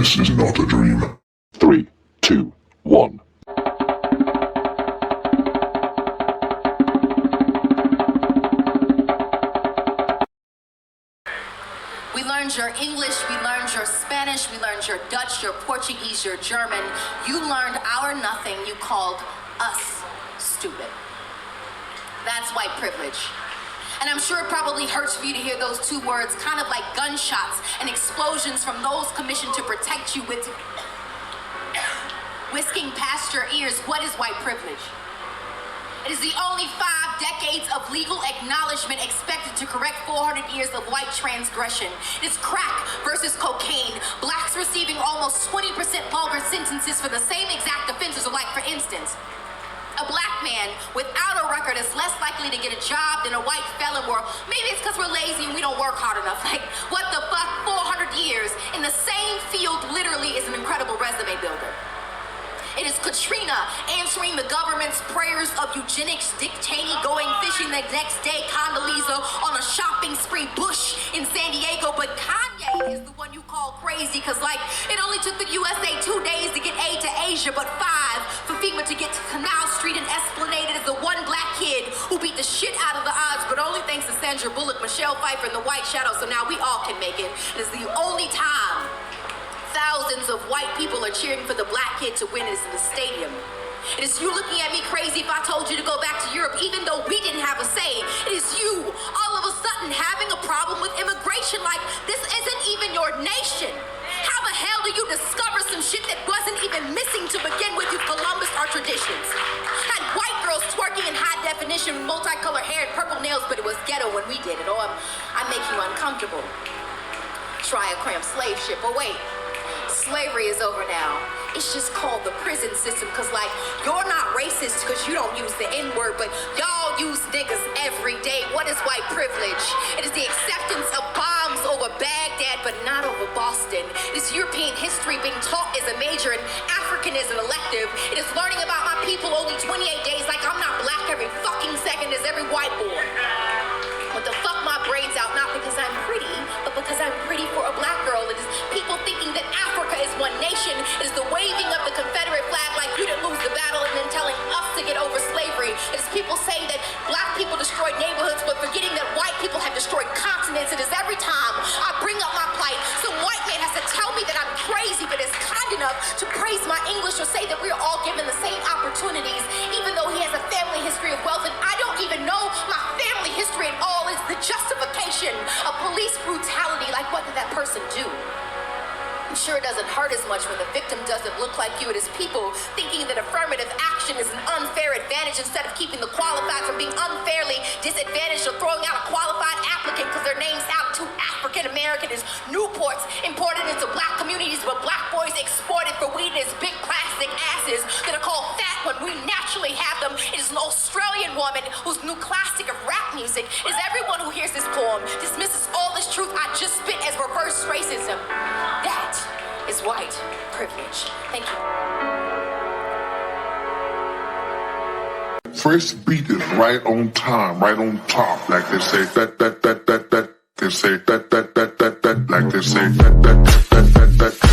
This is not a dream. 3, 2, 1. We learned your English, we learned your Spanish, we learned your Dutch, your Portuguese, your German. You learned our nothing, you called us stupid. That's white privilege. And I'm sure it probably hurts for you to hear those two words, kind of like gunshots and explosions from those commissioned to protect you with whisking past your ears. What is white privilege? It is the only 5 decades of legal acknowledgement expected to correct 400 years of white transgression. It is crack versus cocaine. Blacks receiving almost 20% longer sentences for the same exact offenses. Like, for instance, a black man without a record is less likely to get a job than a white felon, or maybe it's because we're lazy and we don't work hard enough. Like, what the fuck? 400 years in the same field literally is an incredible resume builder. It is Katrina answering the government's prayers of eugenics, Dick Cheney going fishing the next day, Condoleezza on a shopping spree, Bush in San Diego, but Kanye is the one you call crazy because, like, it only took the USA 2 days to get aid to Asia, but 5 for FEMA to get to Canal Street and Esplanade. It is the one black kid who beat the shit out of the odds, but only thanks to Sandra Bullock, Michelle Pfeiffer, and the White Shadow, so now we all can make it. It is the only time thousands of white people are cheering for the black kid to win is in the stadium. It is you looking at me crazy if I told you to go back to Europe, even though we didn't have a say. It is you all of a sudden having a problem with immigration, like this isn't even your nation. How the hell do you discover some shit that wasn't even missing to begin with? You Columbus our traditions. Had white girls twerking in high definition with multicolored hair and purple nails, but it was ghetto when we did it. Oh, I'm making you uncomfortable. Try a cramped slave ship, but wait. Slavery is over now. It's just called the prison system because, like, you're not racist because you don't use the N-word, but y'all use niggas every day. What is white privilege? It is the acceptance of bombs over Baghdad, but not over Boston. It is European history being taught as a major and African as an elective. It is learning about my people only 28 days like I'm not black every fucking second as every white boy. But to fuck my brains out, not because I'm pretty, but because I'm pretty for a black girl. It is people thinking that Africa is one nation. It is the waving of the Confederate flag like you didn't lose the battle and then telling us to get over slavery. It is people saying that black people destroyed neighborhoods but forgetting that white people have destroyed continents. It is every time I bring up my plight, some white man has to tell me that I'm crazy but is kind enough to praise my English or say that we are all given the same opportunities, even though he has a family history of wealth and I don't even know my family history at all. Is the justification of police brutality. Like, what did that person do? I'm sure it doesn't hurt as much when the victim doesn't look like you. It is people thinking that affirmative action is an unfair advantage instead of keeping the qualified from being unfairly disadvantaged or throwing out a qualified applicant because their name sound too African American. Is Newports imported into black communities but black boys exported for weed as big plastic asses that are called fat when we naturally have them. It is an Australian woman whose new classic of rap music is everyone who hears this poem dismisses all this truth I just spit as reverse racism. That is white privilege. Thank you. First beat is right on time, right on top. Like they say that. They say that. Like they say that.